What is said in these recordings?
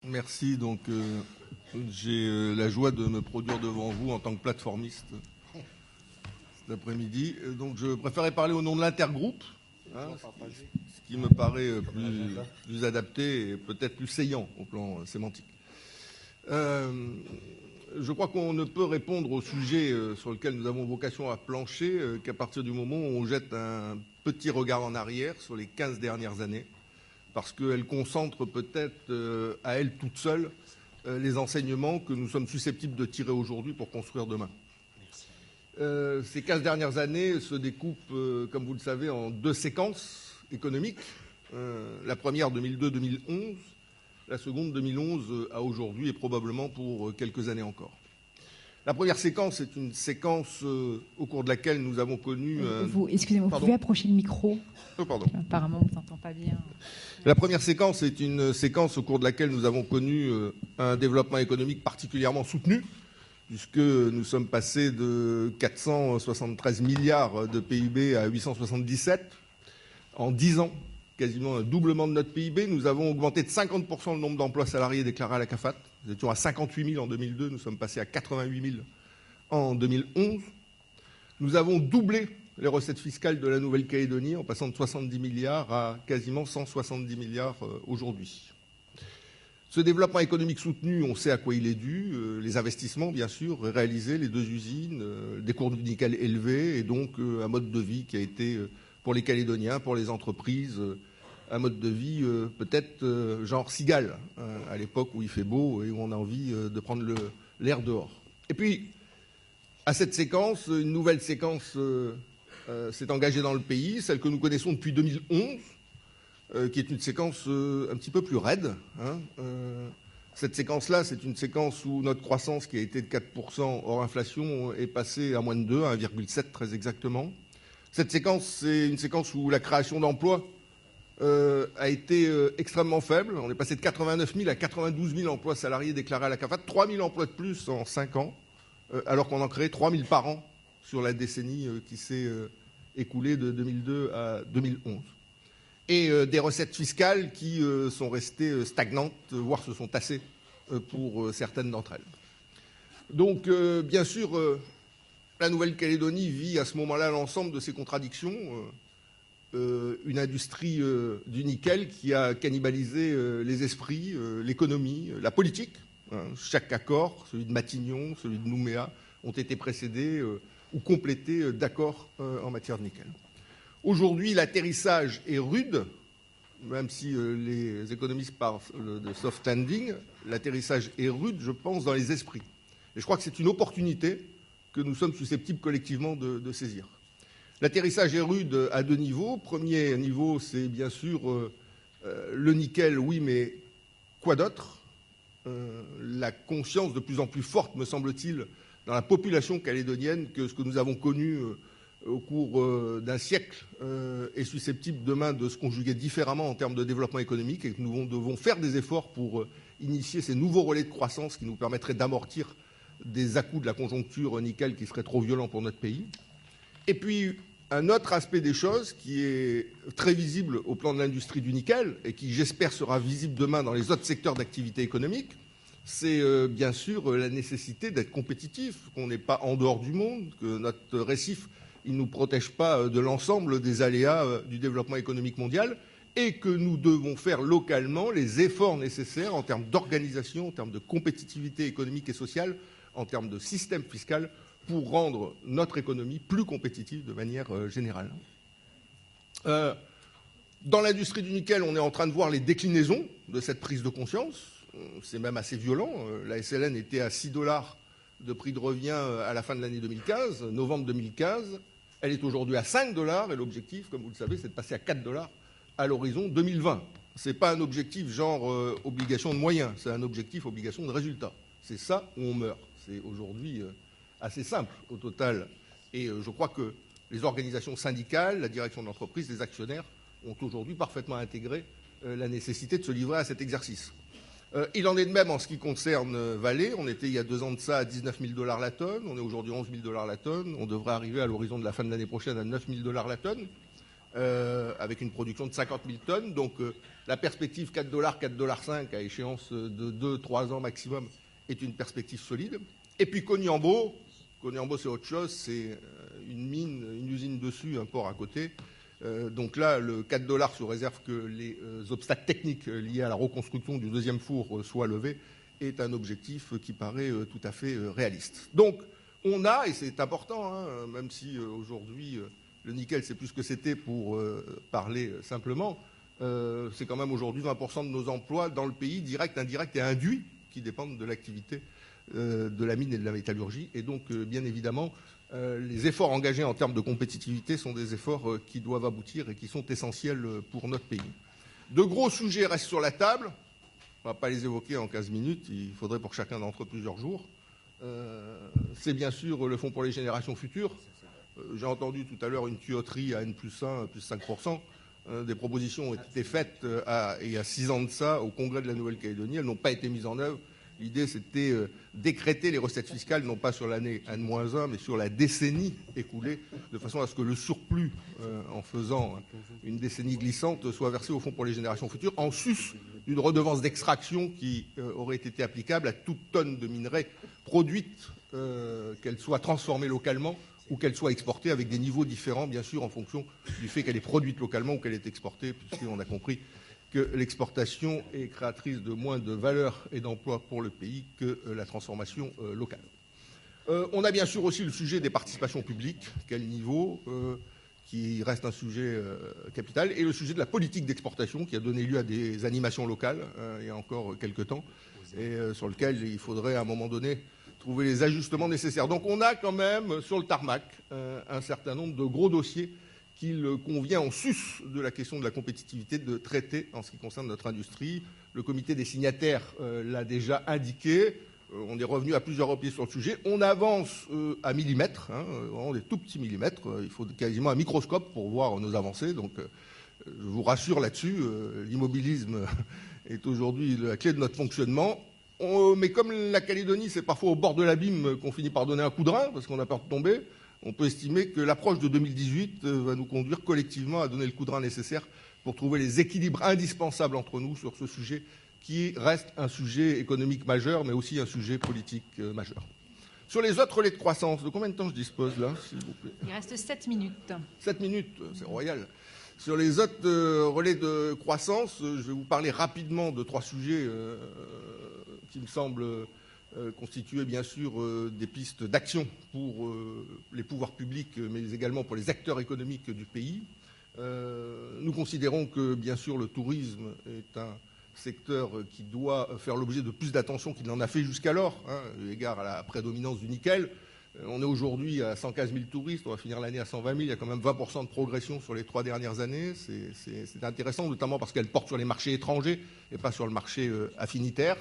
Merci. Donc, j'ai la joie de me produire devant vous en tant que plateformiste cet après-midi. Donc, je préférais parler au nom de l'intergroupe, ce qui me paraît plus adapté et peut-être plus saillant au plan sémantique. Je crois qu'on ne peut répondre au sujet sur lequel nous avons vocation à plancher qu'à partir du moment où on jette un petit regard en arrière sur les 15 dernières années, parce qu'elle concentre peut-être à elle toute seule les enseignements que nous sommes susceptibles de tirer aujourd'hui pour construire demain. Ces 15 dernières années se découpent, comme vous le savez, en deux séquences économiques. La première, 2002-2011, la seconde, 2011 à aujourd'hui et probablement pour quelques années encore. La première séquence est une séquence au cours de laquelle nous avons connu... Excusez-moi, vous pouvez approcher le micro. Pardon. Apparemment, on ne s'entend pas bien. La première séquence est une séquence au cours de laquelle nous avons connu un développement économique particulièrement soutenu, puisque nous sommes passés de 473 milliards de PIB à 877 en 10 ans. Quasiment un doublement de notre PIB. Nous avons augmenté de 50% le nombre d'emplois salariés déclarés à la CAFAT. Nous étions à 58 000 en 2002, nous sommes passés à 88 000 en 2011. Nous avons doublé les recettes fiscales de la Nouvelle-Calédonie en passant de 70 milliards à quasiment 170 milliards aujourd'hui. Ce développement économique soutenu, on sait à quoi il est dû. Les investissements, bien sûr, réalisés, les deux usines, des cours du nickel élevés et donc un mode de vie qui a été... pour les Calédoniens, pour les entreprises, un mode de vie peut-être genre cigale, à l'époque où il fait beau et où on a envie de prendre l'air dehors. Et puis, à cette séquence, une nouvelle séquence s'est engagée dans le pays, celle que nous connaissons depuis 2011, qui est une séquence un petit peu plus raide. Cette séquence-là, c'est une séquence où notre croissance, qui a été de 4% hors inflation, est passée à moins de 2, à 1,7 très exactement. Cette séquence, c'est une séquence où la création d'emplois a été extrêmement faible. On est passé de 89 000 à 92 000 emplois salariés déclarés à la CAFAT, 3 000 emplois de plus en 5 ans, alors qu'on en créait 3 000 par an sur la décennie qui s'est écoulée de 2002 à 2011. Et des recettes fiscales qui sont restées stagnantes, voire se sont tassées pour certaines d'entre elles. Donc, bien sûr... la Nouvelle-Calédonie vit à ce moment-là l'ensemble de ces contradictions. Une industrie du nickel qui a cannibalisé les esprits, l'économie, la politique. Chaque accord, celui de Matignon, celui de Nouméa, ont été précédés ou complétés d'accords en matière de nickel. Aujourd'hui, l'atterrissage est rude, même si les économistes parlent de soft landing. L'atterrissage est rude, je pense, dans les esprits. Et je crois que c'est une opportunité que nous sommes susceptibles collectivement de saisir. L'atterrissage est rude à deux niveaux. Premier niveau, c'est bien sûr le nickel, oui, mais quoi d'autre ? La conscience de plus en plus forte, me semble-t-il, dans la population calédonienne que ce que nous avons connu au cours d'un siècle est susceptible demain de se conjuguer différemment en termes de développement économique et que nous devons faire des efforts pour initier ces nouveaux relais de croissance qui nous permettraient d'amortir des à-coups de la conjoncture nickel qui serait trop violent pour notre pays. Et puis, un autre aspect des choses qui est très visible au plan de l'industrie du nickel et qui, j'espère, sera visible demain dans les autres secteurs d'activité économique, c'est bien sûr la nécessité d'être compétitif, qu'on n'est pas en dehors du monde, que notre récif ne nous protège pas de l'ensemble des aléas du développement économique mondial et que nous devons faire localement les efforts nécessaires en termes d'organisation, en termes de compétitivité économique et sociale, en termes de système fiscal, pour rendre notre économie plus compétitive de manière générale. Dans l'industrie du nickel, on est en train de voir les déclinaisons de cette prise de conscience. C'est même assez violent. La SLN était à 6 $ de prix de revient à la fin de l'année 2015, novembre 2015. Elle est aujourd'hui à 5 $ et l'objectif, comme vous le savez, c'est de passer à 4 $ à l'horizon 2020. Ce n'est pas un objectif genre obligation de moyens, c'est un objectif obligation de résultat. C'est ça où on meurt. C'est aujourd'hui assez simple au total. Et je crois que les organisations syndicales, la direction de l'entreprise, les actionnaires ont aujourd'hui parfaitement intégré la nécessité de se livrer à cet exercice. Il en est de même en ce qui concerne Vale. On était il y a 2 ans de ça à 19 000 $ la tonne. On est aujourd'hui 11 000 $ la tonne. On devrait arriver à l'horizon de la fin de l'année prochaine à 9 000 $ la tonne. avec une production de 50 000 tonnes. Donc la perspective $4, $4,5 à échéance de 2-3 ans maximum est une perspective solide. Et puis Koniambo c'est autre chose, c'est une mine, une usine dessus, un port à côté. Donc là, le $4 sous réserve que les obstacles techniques liés à la reconstruction du deuxième four soient levés, est un objectif qui paraît tout à fait réaliste. Donc on a, et c'est important, hein, même si aujourd'hui le nickel c'est plus ce que c'était pour parler simplement, c'est quand même aujourd'hui 20% de nos emplois dans le pays, directs, indirects et induits, qui dépendent de l'activité de la mine et de la métallurgie. Et donc, bien évidemment, les efforts engagés en termes de compétitivité sont des efforts qui doivent aboutir et qui sont essentiels pour notre pays. De gros sujets restent sur la table. On ne va pas les évoquer en 15 minutes. Il faudrait pour chacun d'entre eux plusieurs jours. C'est bien sûr le Fonds pour les générations futures. J'ai entendu tout à l'heure une tuyauterie à N+1, plus 5%. Des propositions ont été faites il y a 6 ans de ça au Congrès de la Nouvelle-Calédonie. Elles n'ont pas été mises en œuvre. L'idée, c'était d'écréter les recettes fiscales, non pas sur l'année N-1, mais sur la décennie écoulée, de façon à ce que le surplus, en faisant une décennie glissante, soit versé au Fonds pour les générations futures, en sus d'une redevance d'extraction qui aurait été applicable à toute tonne de minerai produite, qu'elle soit transformée localement ou qu'elle soit exportée, avec des niveaux différents, bien sûr, en fonction du fait qu'elle est produite localement ou qu'elle est exportée, puisqu'on a compris que l'exportation est créatrice de moins de valeur et d'emplois pour le pays que la transformation locale. On a bien sûr aussi le sujet des participations publiques, quel niveau, qui reste un sujet capital, et le sujet de la politique d'exportation qui a donné lieu à des animations locales il y a encore quelques temps, et sur lequel il faudrait à un moment donné trouver les ajustements nécessaires. Donc on a quand même sur le tarmac un certain nombre de gros dossiers qu'il convient, en sus de la question de la compétitivité, de traiter en ce qui concerne notre industrie. Le comité des signataires l'a déjà indiqué. On est revenu à plusieurs reprises sur le sujet. On avance à millimètres, vraiment des tout petits millimètres. Il faut quasiment un microscope pour voir nos avancées. Donc je vous rassure là-dessus, l'immobilisme est aujourd'hui la clé de notre fonctionnement. Mais comme la Calédonie, c'est parfois au bord de l'abîme qu'on finit par donner un coup de rein, parce qu'on a peur de tomber, on peut estimer que l'approche de 2018 va nous conduire collectivement à donner le coup de rein nécessaire pour trouver les équilibres indispensables entre nous sur ce sujet qui reste un sujet économique majeur, mais aussi un sujet politique majeur. Sur les autres relais de croissance, de combien de temps je dispose là, s'il vous plaît ? Il reste 7 minutes. 7 minutes, c'est royal. Sur les autres relais de croissance, je vais vous parler rapidement de 3 sujets qui me semblent constituer bien sûr des pistes d'action pour les pouvoirs publics, mais également pour les acteurs économiques du pays. Nous considérons que bien sûr le tourisme est un secteur qui doit faire l'objet de plus d'attention qu'il n'en a fait jusqu'alors, eu égard à la prédominance du nickel. On est aujourd'hui à 115 000 touristes, on va finir l'année à 120 000, il y a quand même 20% de progression sur les 3 dernières années. C'est intéressant, notamment parce qu'elle porte sur les marchés étrangers et pas sur le marché affinitaire.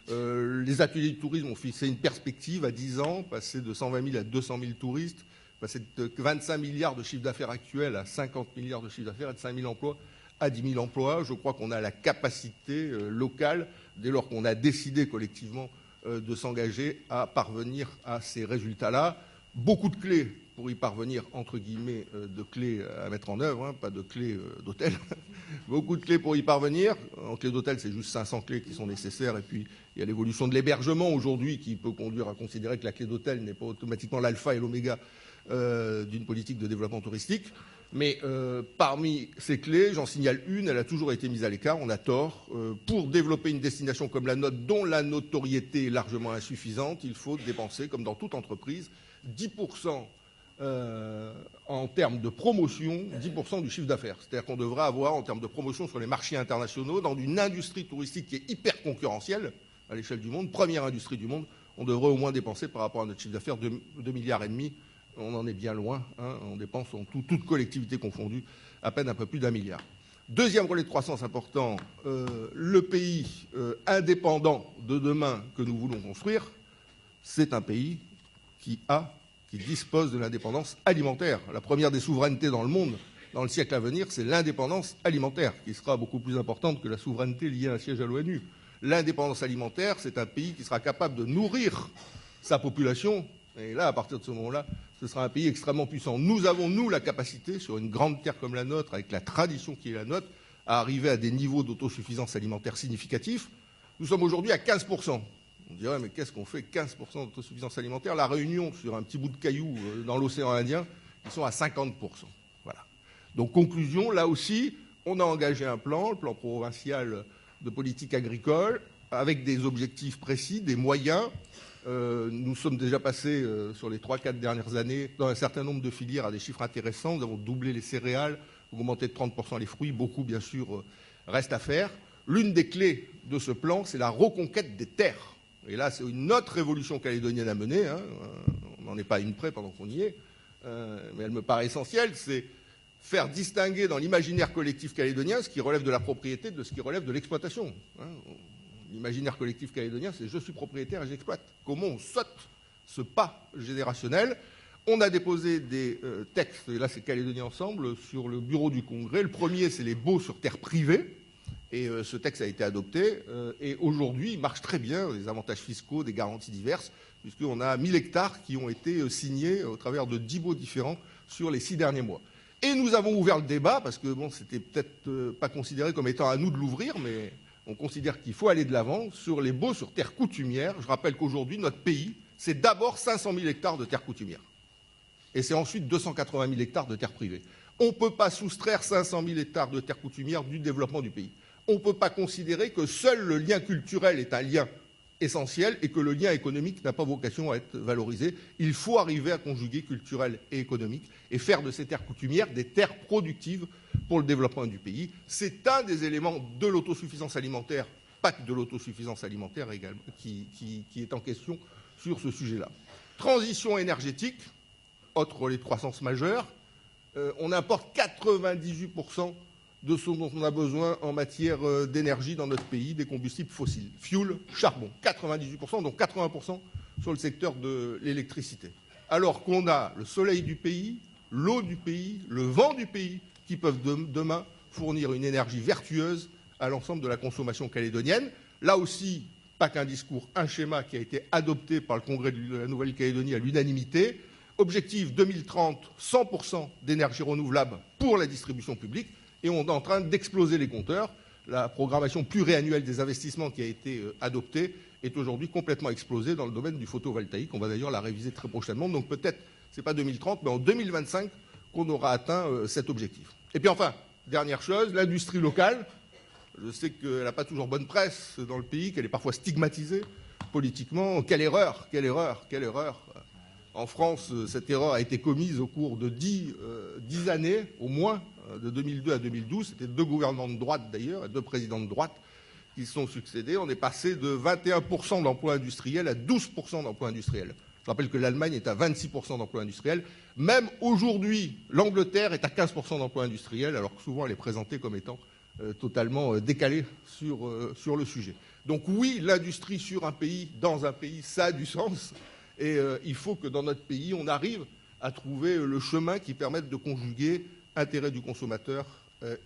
Les ateliers de tourisme ont fixé une perspective à 10 ans, passer de 120 000 à 200 000 touristes, passer de 25 milliards de chiffre d'affaires actuel à 50 milliards de chiffre d'affaires et de 5 000 emplois à 10 000 emplois. Je crois qu'on a la capacité locale, dès lors qu'on a décidé collectivement de s'engager à parvenir à ces résultats-là. Beaucoup de clés pour y parvenir, entre guillemets, de clés à mettre en œuvre, pas de clés d'hôtel. Beaucoup de clés pour y parvenir. En clés d'hôtel, c'est juste 500 clés qui sont nécessaires. Et puis, il y a l'évolution de l'hébergement aujourd'hui qui peut conduire à considérer que la clé d'hôtel n'est pas automatiquement l'alpha et l'oméga d'une politique de développement touristique. Mais parmi ces clés, j'en signale une, elle a toujours été mise à l'écart, on a tort. Pour développer une destination comme la nôtre, dont la notoriété est largement insuffisante, il faut dépenser, comme dans toute entreprise, 10% en termes de promotion, 10% du chiffre d'affaires. C'est-à-dire qu'on devrait avoir, en termes de promotion sur les marchés internationaux, dans une industrie touristique qui est hyper concurrentielle à l'échelle du monde, première industrie du monde, on devrait au moins dépenser par rapport à notre chiffre d'affaires 2,5 milliards. On en est bien loin, on dépense en toute collectivité confondue à peine un peu plus d'1 milliard. Deuxième relais de croissance important, le pays indépendant de demain que nous voulons construire, c'est un pays qui dispose de l'indépendance alimentaire. La première des souverainetés dans le monde, dans le siècle à venir, c'est l'indépendance alimentaire, qui sera beaucoup plus importante que la souveraineté liée à un siège à l'ONU. L'indépendance alimentaire, c'est un pays qui sera capable de nourrir sa population Et là, à partir de ce moment-là, ce sera un pays extrêmement puissant. Nous avons, nous, la capacité, sur une grande terre comme la nôtre, avec la tradition qui est la nôtre, à arriver à des niveaux d'autosuffisance alimentaire significatifs. Nous sommes aujourd'hui à 15%. On dirait, mais qu'est-ce qu'on fait 15% d'autosuffisance alimentaire? La Réunion, sur un petit bout de caillou dans l'océan Indien, ils sont à 50%. Voilà. Donc, conclusion, là aussi, on a engagé un plan, le plan provincial de politique agricole, avec des objectifs précis, des moyens. Nous sommes déjà passés, sur les 3-4 dernières années, dans un certain nombre de filières, à des chiffres intéressants. Nous avons doublé les céréales, augmenté de 30% les fruits. Beaucoup, bien sûr, reste à faire. L'une des clés de ce plan, c'est la reconquête des terres. Et là, c'est une autre révolution calédonienne à mener. Hein. On n'en est pas une près pendant qu'on y est. Mais elle me paraît essentielle. C'est faire distinguer dans l'imaginaire collectif calédonien ce qui relève de la propriété de ce qui relève de l'exploitation. Hein. L'imaginaire collectif calédonien, c'est je suis propriétaire et j'exploite. Comment on saute ce pas générationnel? On a déposé des textes, et là c'est Calédonie Ensemble, sur le bureau du Congrès. Le premier, c'est les baux sur terre privée. Et ce texte a été adopté. Et aujourd'hui, il marche très bien, des avantages fiscaux, des garanties diverses, puisqu'on a 1000 hectares qui ont été signés au travers de 10 baux différents sur les 6 derniers mois. Et nous avons ouvert le débat, parce que bon, c'était peut-être pas considéré comme étant à nous de l'ouvrir, mais on considère qu'il faut aller de l'avant sur les baux sur terre coutumière. Je rappelle qu'aujourd'hui, notre pays, c'est d'abord 500 000 hectares de terre coutumière. Et c'est ensuite 280 000 hectares de terre privée. On ne peut pas soustraire 500 000 hectares de terre coutumière du développement du pays. On ne peut pas considérer que seul le lien culturel est un lien essentiel et que le lien économique n'a pas vocation à être valorisé. Il faut arriver à conjuguer culturel et économique et faire de ces terres coutumières des terres productives pour le développement du pays. C'est un des éléments de l'autosuffisance alimentaire, pas que de l'autosuffisance alimentaire également, qui est en question sur ce sujet-là. Transition énergétique, autre relais de croissance majeure. On importe 98% de ce dont on a besoin en matière d'énergie dans notre pays, des combustibles fossiles. Fioul, charbon, 98%, donc 80% sur le secteur de l'électricité. Alors qu'on a le soleil du pays, l'eau du pays, le vent du pays, qui peuvent demain fournir une énergie vertueuse à l'ensemble de la consommation calédonienne. Là aussi, pas qu'un discours, un schéma qui a été adopté par le Congrès de la Nouvelle-Calédonie à l'unanimité. Objectif 2030, 100% d'énergie renouvelable pour la distribution publique. Et on est en train d'exploser les compteurs. La programmation pluriannuelle des investissements qui a été adoptée est aujourd'hui complètement explosée dans le domaine du photovoltaïque. On va d'ailleurs la réviser très prochainement. Donc peut-être, ce n'est pas 2030, mais en 2025 qu'on aura atteint cet objectif. Et puis enfin, dernière chose, l'industrie locale. Je sais qu'elle n'a pas toujours bonne presse dans le pays, qu'elle est parfois stigmatisée politiquement. Quelle erreur, quelle erreur, quelle erreur. En France, cette erreur a été commise au cours de 10 années, au moins, de 2002 à 2012. C'était 2 gouvernements de droite, d'ailleurs, et 2 présidents de droite qui se sont succédés. On est passé de 21% d'emplois industriels à 12% d'emplois industriels. Je rappelle que l'Allemagne est à 26% d'emplois industriels. Même aujourd'hui, l'Angleterre est à 15% d'emplois industriels, alors que souvent elle est présentée comme étant totalement décalée sur le sujet. Donc oui, l'industrie sur un pays, dans un pays, ça a du sens. Et il faut que dans notre pays, on arrive à trouver le chemin qui permette de conjuguer intérêt du consommateur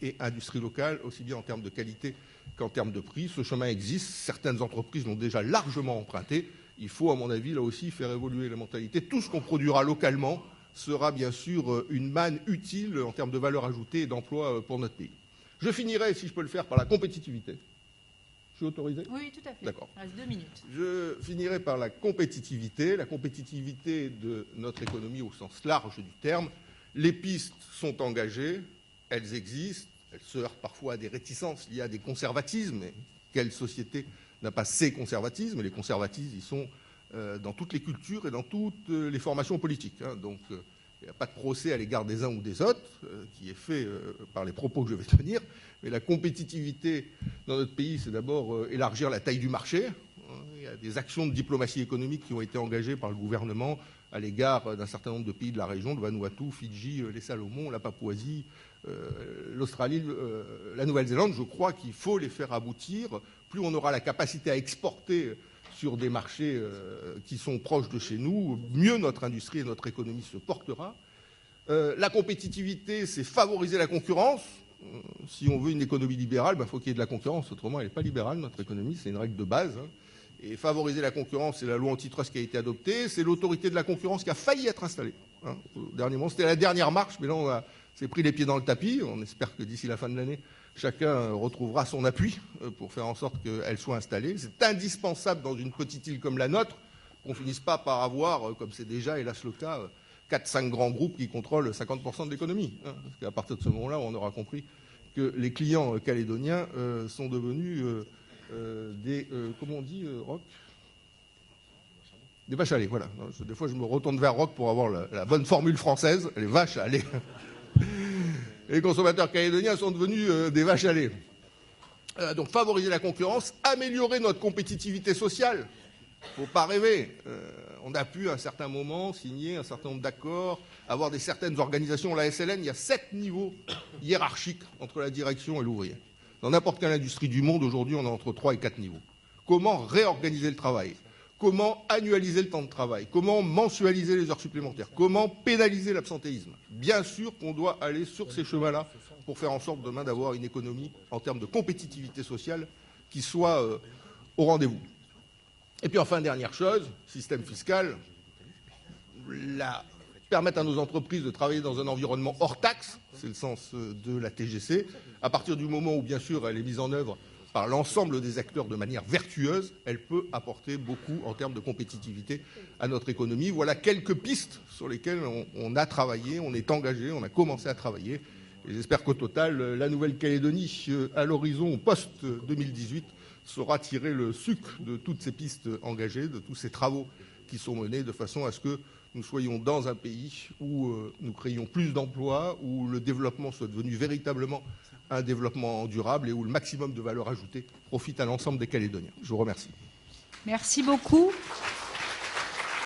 et industrie locale, aussi bien en termes de qualité qu'en termes de prix. Ce chemin existe, certaines entreprises l'ont déjà largement emprunté. Il faut, à mon avis, là aussi, faire évoluer la mentalité. Tout ce qu'on produira localement sera bien sûr une manne utile en termes de valeur ajoutée et d'emploi pour notre pays. Je finirai, si je peux le faire, par la compétitivité. Je suis autorisé ? Oui, tout à fait. D'accord. Il reste 2 minutes. Je finirai par la compétitivité de notre économie au sens large du terme. Les pistes sont engagées, elles existent, elles se heurtent parfois à des réticences liées à des conservatismes. Et quelle société n'a pas ces conservatismes? Et les conservatismes, ils sont dans toutes les cultures et dans toutes les formations politiques. Hein. Donc, il n'y a pas de procès à l'égard des uns ou des autres, qui est fait par les propos que je vais tenir. Mais la compétitivité dans notre pays, c'est d'abord élargir la taille du marché. Il y a des actions de diplomatie économique qui ont été engagées par le gouvernement à l'égard d'un certain nombre de pays de la région, de Vanuatu, Fidji, les Salomon, la Papouasie, l'Australie, la Nouvelle-Zélande. Je crois qu'il faut les faire aboutir. Plus on aura la capacité à exporter sur des marchés qui sont proches de chez nous, mieux notre industrie et notre économie se portera. La compétitivité, c'est favoriser la concurrence. Si on veut une économie libérale, il faut qu'il y ait de la concurrence. Autrement, elle n'est pas libérale, notre économie. C'est une règle de base. Hein. Et favoriser la concurrence, c'est la loi antitrust qui a été adoptée. C'est l'autorité de la concurrence qui a failli être installée. Au dernier moment, c'était la dernière marche, mais là, on s'est pris les pieds dans le tapis. On espère que d'ici la fin de l'année, chacun retrouvera son appui pour faire en sorte qu'elle soit installée. C'est indispensable dans une petite île comme la nôtre qu'on ne finisse pas par avoir, comme c'est déjà, hélas, le cas, 4-5 grands groupes qui contrôlent 50% de l'économie. Parce qu'à partir de ce moment-là, on aura compris que les clients calédoniens sont devenus des, comment on dit, Roch ? Des vaches à lait, voilà. Des fois, je me retourne vers Roch pour avoir la bonne formule française, les vaches à lait. Les consommateurs calédoniens sont devenus des vaches à lait. Donc, favoriser la concurrence, améliorer notre compétitivité sociale. Il ne faut pas rêver. On a pu, à un certain moment, signer un certain nombre d'accords, avoir certaines organisations. La SLN, il y a 7 niveaux hiérarchiques entre la direction et l'ouvrier. Dans n'importe quelle industrie du monde, aujourd'hui, on a entre 3 et 4 niveaux. Comment réorganiser le travail ? Comment annualiser le temps de travail? Comment mensualiser les heures supplémentaires? Comment pénaliser l'absentéisme? Bien sûr qu'on doit aller sur ces chemins-là pour faire en sorte demain d'avoir une économie en termes de compétitivité sociale qui soit au rendez-vous. Et puis enfin, dernière chose, système fiscal, permettre à nos entreprises de travailler dans un environnement hors taxe, c'est le sens de la TGC, à partir du moment où bien sûr elle est mise en œuvre par l'ensemble des acteurs de manière vertueuse, elle peut apporter beaucoup en termes de compétitivité à notre économie. Voilà quelques pistes sur lesquelles on a travaillé, on est engagé, on a commencé à travailler. Et j'espère qu'au total, la Nouvelle-Calédonie, à l'horizon post-2018, saura tirer le sucre de toutes ces pistes engagées, de tous ces travaux qui sont menés, de façon à ce que nous soyons dans un pays où nous créions plus d'emplois, où le développement soit devenu véritablement un développement durable et où le maximum de valeur ajoutée profite à l'ensemble des Calédoniens. Je vous remercie. Merci beaucoup.